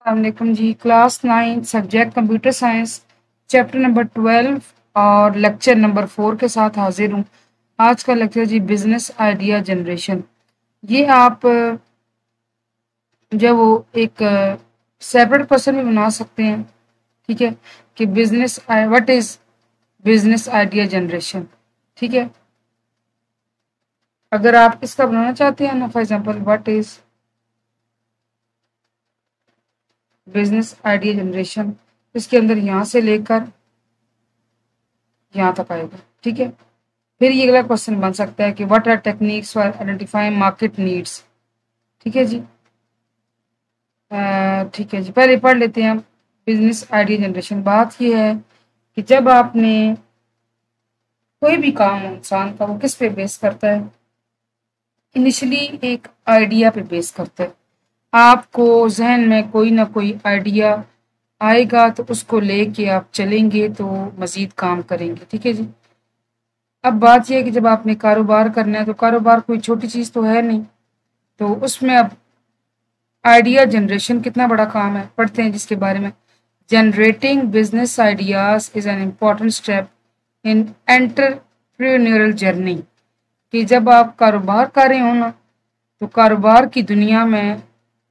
السلام علیکم جی۔ Class 9 subject computer science chapter number 12 اور لیکچر نمبر 4 کے ساتھ حاضر ہوں۔ آج کا لیکچر جی بزنس آئیڈیا جنریشن۔ یہ آپ جو وہ ایک سیپریٹ پرسن بھی بنا سکتے ہیں، ٹھیک ہے، کہ business what is business idea generation, ٹھیک ہے۔ اگر آپ اس کا بنانا چاہتے ہیں نا، for example what is business idea generation, اس کے اندر یہاں سے لے کر یہاں تک آئے گا، ٹھیک ہے۔ پھر یہ اگلا کوشچن بن سکتا ہے کہ what are techniques for identifying market needs, ٹھیک ہے جی۔ ٹھیک ہے جی، پہلے پڑھ لیتے ہیں ہم بزنس آئیڈیا جنریشن۔ بات یہ ہے کہ جب آپ نے کوئی بھی کام انسان کا، وہ کس پہ بیس کرتا ہے؟ انیشلی ایک آئیڈیا پہ بیس کرتا ہے۔ آپ کو ذہن میں کوئی نہ کوئی آئیڈیا آئے گا تو اس کو لے کے آپ چلیں گے تو مزید کام کریں گے، ٹھیک ہے جی۔ اب بات یہ ہے کہ جب آپ نے کاروبار کرنا ہے تو کاروبار کوئی چھوٹی چیز تو ہے نہیں، تو اس میں اب آئیڈیا جنریشن کتنا بڑا کام ہے، پڑھتے ہیں جس کے بارے میں۔ Generating business ideas is an important step in entrepreneurial journey, کہ جب آپ کاروبار کر رہے ہوں نا تو کاروبار کی دنیا میں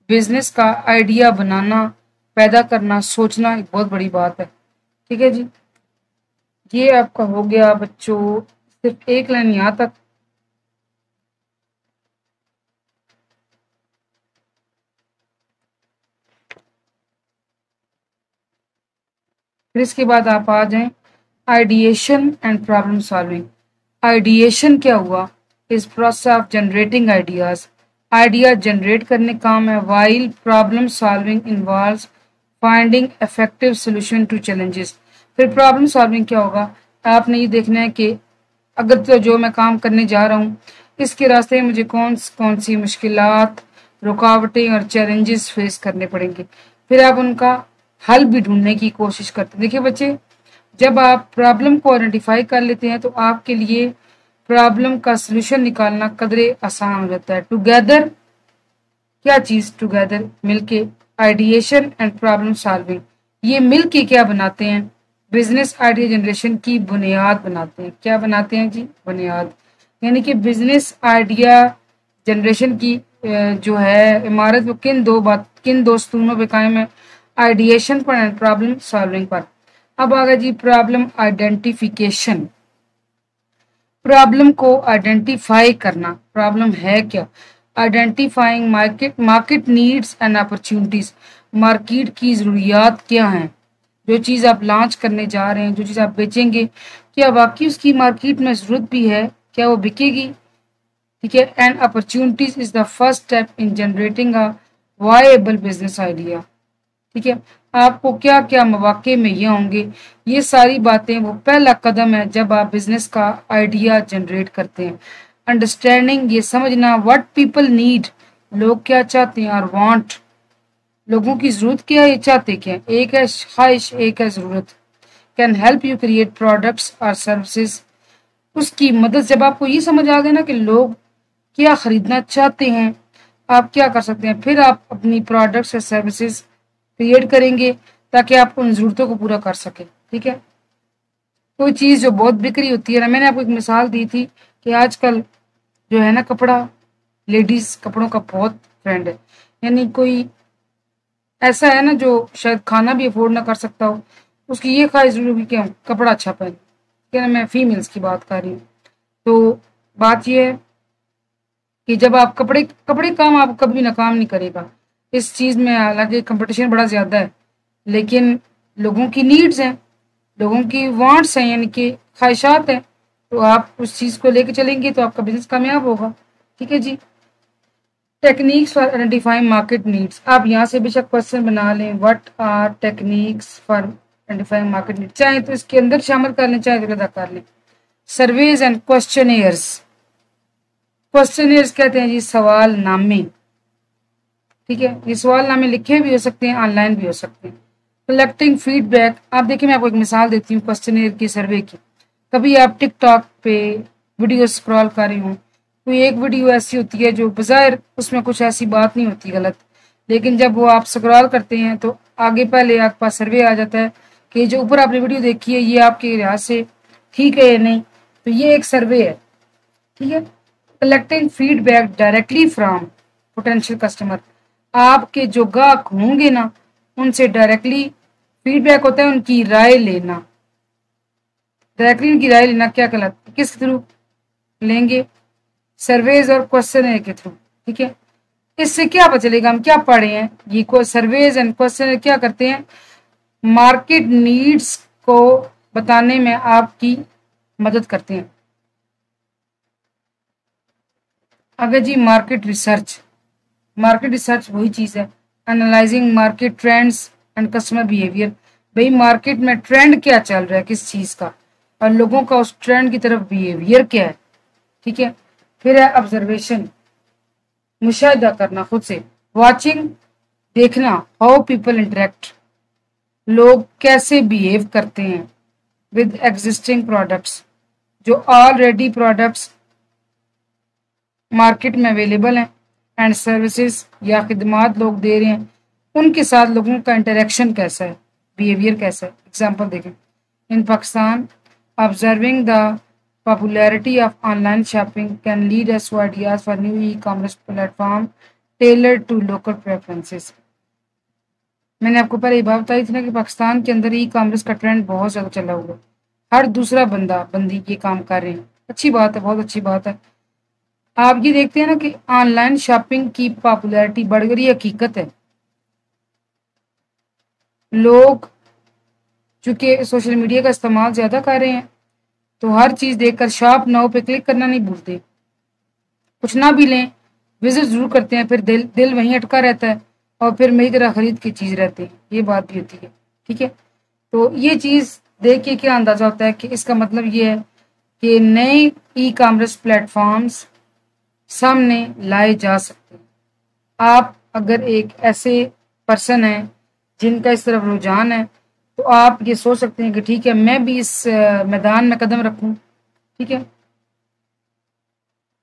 بزنس کا آئیڈیا بنانا، پیدا کرنا، سوچنا ایک بہت بڑی بات ہے، ٹھیک ہے جی۔ یہ آپ کا ہو گیا بچوں، صرف ایک لائن یہاں تک۔ پھر اس کے بعد آپ آ جائیں ideation and problem solving. Ideation کیا ہوا؟ اس process of generating ideas, idea generate کرنے کام ہے، while problem solving involves finding effective solution to challenges. پھر پرابلم سالونگ کیا ہوگا؟ آپ نے یہ دیکھنا ہے کہ اگر تو جو میں کام کرنے جا رہا ہوں اس کے راستے میں مجھے کون سی مشکلات، رکاوٹیں اور چیلنجز فیس کرنے پڑیں گے، پھر آپ ان کا حل بھی ڈھونڈنے کی کوشش کرتے ہیں۔ دیکھیے بچے، جب آپ پرابلم کو آئیڈینٹیفائی کر لیتے ہیں تو آپ کے لیے پرابلم کا سلوشن نکالنا قدرے آسان ہو جاتا ہے۔ ٹوگیدر، کیا چیز ٹوگیدر؟ مل کے، آئیڈیشن اینڈ پرابلم سالونگ، یہ مل کے کیا بناتے ہیں؟ بزنس آئیڈیا جنریشن کی بنیاد بناتے ہیں۔ کیا بناتے ہیں جی؟ بنیاد۔ یعنی کہ بزنس آئیڈیا جنریشن کی جو ہے عمارت، وہ کن دو ستونوں پہ قائم ہے؟ آئیڈیشن پر اینڈ پرابلم سالونگ پر۔ اب آگا جی پرابلم آئیڈینٹیفیکیشن، پرابلم کو آئیڈینٹیفائی کرنا۔ پرابلم ہے کیا؟ Identifying market needs and opportunities, market کی ضروریات کیا ہیں؟ جو چیز آپ لانچ کرنے جا رہے ہیں، جو چیز آپ بیچیں گے، کیا واقعی اس کی مارکیٹ میں ضرورت بھی ہے؟ کیا وہ بکے گی؟ ٹھیک ہے۔ And opportunities is the first step in generating a viable business idea, ٹھیک ہے۔ آپ کو کیا کیا مواقع مہیا ہوں گے، یہ ساری باتیں وہ پہلا قدم ہے جب آپ بزنس کا آئیڈیا جنریٹ کرتے ہیں۔ انڈرسٹینڈنگ، یہ سمجھنا، واٹ پیپل نیڈ، لوگ کیا چاہتے ہیں، اور وانٹ، لوگوں کی ضرورت کیا ہے، یہ چاہتے کیا، ایک ہے خواہش، ایک ہے ضرورت۔ Can help you create products اور سروسز، اس کی مدد، جب آپ کو یہ سمجھ آ گیا نا کہ لوگ کیا خریدنا چاہتے ہیں، آپ کیا کر سکتے ہیں، پھر آپ اپنی پروڈکٹس اور سروسز کریٹ کریں گے تاکہ آپ ان ضرورتوں کو پورا کر سکیں، ٹھیک ہے۔ کوئی چیز جو بہت بکری ہوتی ہے نا، میں نے آپ کو ایک مثال دی تھی کہ آج کل جو ہے نا کپڑا، لیڈیز کپڑوں کا بہت ٹرینڈ ہے، یعنی کوئی ایسا ہے نا جو شاید کھانا بھی افورڈ نہ کر سکتا ہو، اس کی یہ خواہش ضرور ہوگی کہ ہم کپڑا اچھا پہنے، ٹھیک ہے نا، میں فیمیلز کی بات کر رہی ہوں۔ تو بات یہ ہے کہ جب آپ کپڑے کام آپ کبھی ناکام نہیں کرے گا اس چیز میں، حالانکہ کمپٹیشن بڑا زیادہ ہے، لیکن لوگوں کی نیڈز ہیں، لوگوں کی وانٹس ہیں، یعنی کہ خواہشات ہیں، تو آپ اس چیز کو لے کے چلیں گے تو آپ کا بزنس کامیاب ہوگا، ٹھیک ہے جی۔ Techniques for identifying market needs, آپ یہاں سے بے شک کوشچن بنا لیں، what are techniques for identifying market needs, چاہے تو اس کے اندر شامل کر لیں، چاہے تو ادا کر لیں۔ سرویز اینڈ کوشچنیئرز، کوشچنیئرز کہتے ہیں جی سوال نامے، ٹھیک ہے، یہ سوال نامے لکھے بھی ہو سکتے ہیں، آن لائن بھی ہو سکتے ہیں۔ کلیکٹنگ فیڈ بیک، آپ دیکھیں میں آپ کو ایک مثال دیتی ہوں کوشچنیئر کی، سروے کی۔ کبھی آپ ٹک ٹاک پہ ویڈیو اسکرول کر رہے ہوں، کوئی ایک ویڈیو ایسی ہوتی ہے جو بظاہر اس میں کچھ ایسی بات نہیں ہوتی غلط، لیکن جب وہ آپ سکرال کرتے ہیں تو آگے پہلے آپ کے پاس سروے آ جاتا ہے کہ جو اوپر آپ نے ویڈیو دیکھی ہے یہ آپ کے لحاظ سے ٹھیک ہے یا نہیں. تو یہ ایک سروے ہے. ٹھیک ہے. Collecting feedback directly from potential customer. آپ کے جو گاہک ہوں گے نا ان سے ڈائریکٹلی فیڈ بیک ہوتا ہے، ان کی رائے لینا. ڈائریکٹلی ان کی رائے لینا کیا کہلاتا ہے، کس تھرو لیں گے؟ سرویز اور کوشچن کے تھرو. ٹھیک ہے. اس سے کیا پتہ چلے گا، ہم کیا پڑھے ہیں، یہ کو سرویز اینڈ کوشچن کیا کرتے ہیں، مارکیٹ نیڈس کو بتانے میں آپ کی مدد کرتے ہیں. اگر جی مارکیٹ ریسرچ وہی چیز ہے، analysing market trends and customer behaviour. بھئی مارکیٹ میں ٹرینڈ کیا چل رہا ہے کس چیز کا، اور لوگوں کا اس ٹرینڈ کی طرف بیہیویئر کیا ہے. ٹھیک ہے. پھر ہے آبزرویشن، مشاہدہ کرنا خود سے. واچنگ، دیکھنا، ہاؤ پیپل انٹریکٹ، لوگ کیسے بیہیو کرتے ہیں ود ایگزسٹنگ پروڈکٹس، جو آلریڈی پروڈکٹس مارکیٹ میں اویلیبل ہیں اینڈ سروسز یا خدمات لوگ دے رہے ہیں، ان کے ساتھ لوگوں کا انٹریکشن کیسا ہے، بیہیویئر کیسا ہے. اگزامپل دیکھیں. ان Pakistan observing the popularity of online shopping can lead us to ideas for new e-commerce platform tailored to local preferences. میں نے آپ کو پہلے یہ بات بتائی تھی نا کہ پاکستان کے اندر ای کامرس کا ٹرینڈ بہت زیادہ چلا ہوا ہے. ہر دوسرا بندی یہ کام کر رہے ہیں. اچھی بات ہے، بہت اچھی بات ہے. آپ یہ دیکھتے ہیں نا کہ آن لائن شاپنگ کی پاپولیرٹی بڑھ گئی، حقیقت ہے. لوگ چونکہ سوشل میڈیا کا استعمال زیادہ کر رہے ہیں تو ہر چیز دیکھ کر شاپ ناؤ پہ کلک کرنا نہیں بھولتے. کچھ نہ بھی لیں وزٹ ضرور کرتے ہیں، پھر دل وہیں اٹکا رہتا ہے اور پھر میری طرح خرید کی چیز رہتی ہے. یہ بات بھی ہوتی ہے. ٹھیک ہے. تو یہ چیز دیکھ کے کیا اندازہ ہوتا ہے کہ اس کا مطلب یہ ہے کہ نئے ای کامرس پلیٹ فارمز سامنے لائے جا سکتے ہیں. آپ اگر ایک ایسے پرسن ہیں جن کا اس طرف رجحان ہے تو آپ یہ سوچ سکتے ہیں کہ ٹھیک ہے میں بھی اس میدان میں قدم رکھوں. ٹھیک ہے.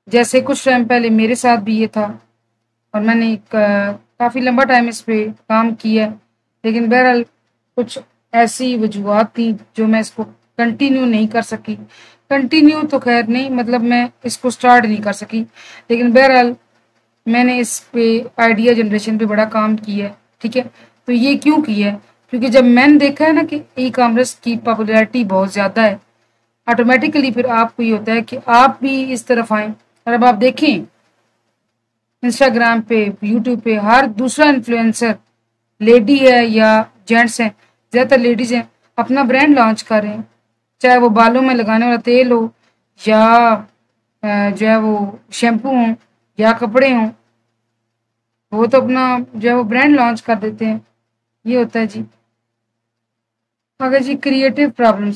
جیسے کچھ ٹائم پہلے میرے ساتھ بھی یہ تھا اور میں نے کافی لمبا ٹائم اس پہ کام کیا، لیکن بہرحال کچھ ایسی وجوہات تھیں جو میں اس کو کنٹینیو نہیں کر سکی. کنٹینیو تو خیر نہیں، مطلب میں اس کو سٹارٹ نہیں کر سکی، لیکن بہرحال میں نے اس پہ آئیڈیا جنریشن پہ بڑا کام کیا ہے. ٹھیک ہے. تو یہ کیوں کیا ہے؟ کیونکہ جب میں نے دیکھا ہے نا کہ ای کامرس کی پاپولیرٹی بہت زیادہ ہے، آٹومیٹیکلی پھر آپ کو یہ ہوتا ہے کہ آپ بھی اس طرف آئیں. اور اب آپ دیکھیں انسٹاگرام پہ، یوٹیوب پہ ہر دوسرا انفلوئنسر لیڈی ہے یا جینٹس ہیں، زیادہ تر لیڈیز ہیں، اپنا برانڈ لانچ کر رہے ہیں. چاہے وہ بالوں میں لگانے والا تیل ہو یا جو ہے وہ شیمپو ہوں یا کپڑے ہوں، وہ تو اپنا جو ہے وہ برانڈ لانچ کر دیتے ہیں. یہ ہوتا ہے جی. اگر جی creative problem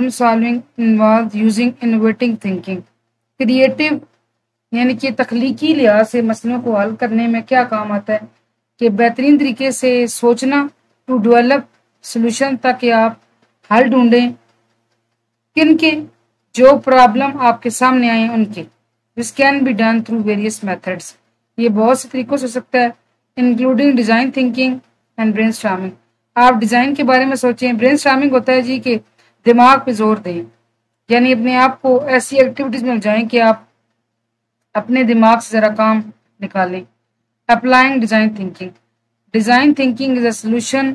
solving involve using innovating thinking. Creative یعنی کہ تخلیقی لحاظ سے مسئلوں کو حل کرنے میں کیا کام آتا ہے کہ بہترین طریقے سے سوچنا، ٹو ڈیولپ سولوشن، تاکہ آپ حل ڈھونڈیں کن کے، جو پرابلم آپ کے سامنے آئے ان کے. This can be done through various methods. یہ بہت سے طریقوں سے ہو سکتا ہے، including design thinking and brainstorming. آپ ڈیزائن کے بارے میں سوچیں. برین اسٹارمنگ ہوتا ہے جی کہ دماغ پہ زور دیں، یعنی اپنے آپ کو ایسی ایکٹیویٹیز میں جائیں کہ آپ اپنے دماغ سے ذرا کام نکالیں. Applying design thinking is a solution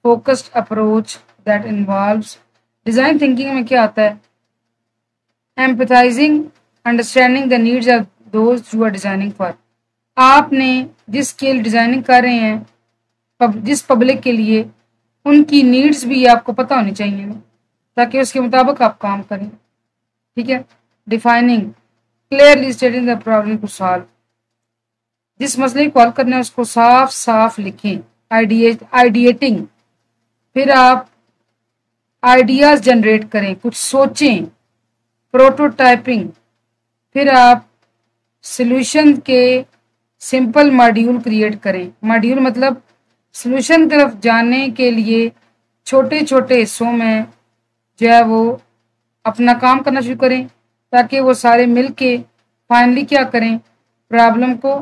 focused approach that involves. Design thinking میں کیا آتا ہے؟ Empathising, understanding the needs of those you are designing for. آپ نے جس کے لیے ڈیزائننگ کر رہے ہیں، جس پبلک کے لیے، ان کی نیڈز بھی آپ کو پتہ ہونی چاہیے تاکہ اس کے مطابق آپ کام کریں. ٹھیک ہے. Defining, clearly stating the problem to solve. جس مسئلے کو حل کرنا ہے اس کو صاف صاف لکھیں. آئیڈیٹنگ، پھر آپ آئیڈیاز جنریٹ کریں، کچھ سوچیں. پروٹوٹائپنگ، پھر آپ سولوشن کے سمپل ماڈیول کریٹ کریں. ماڈیول مطلب سولوشن طرف جانے کے لیے چھوٹے چھوٹے حصوں میں جو ہے وہ اپنا کام کرنا شروع کریں تاکہ وہ سارے مل کے فائنلی کیا کریں، پرابلم کو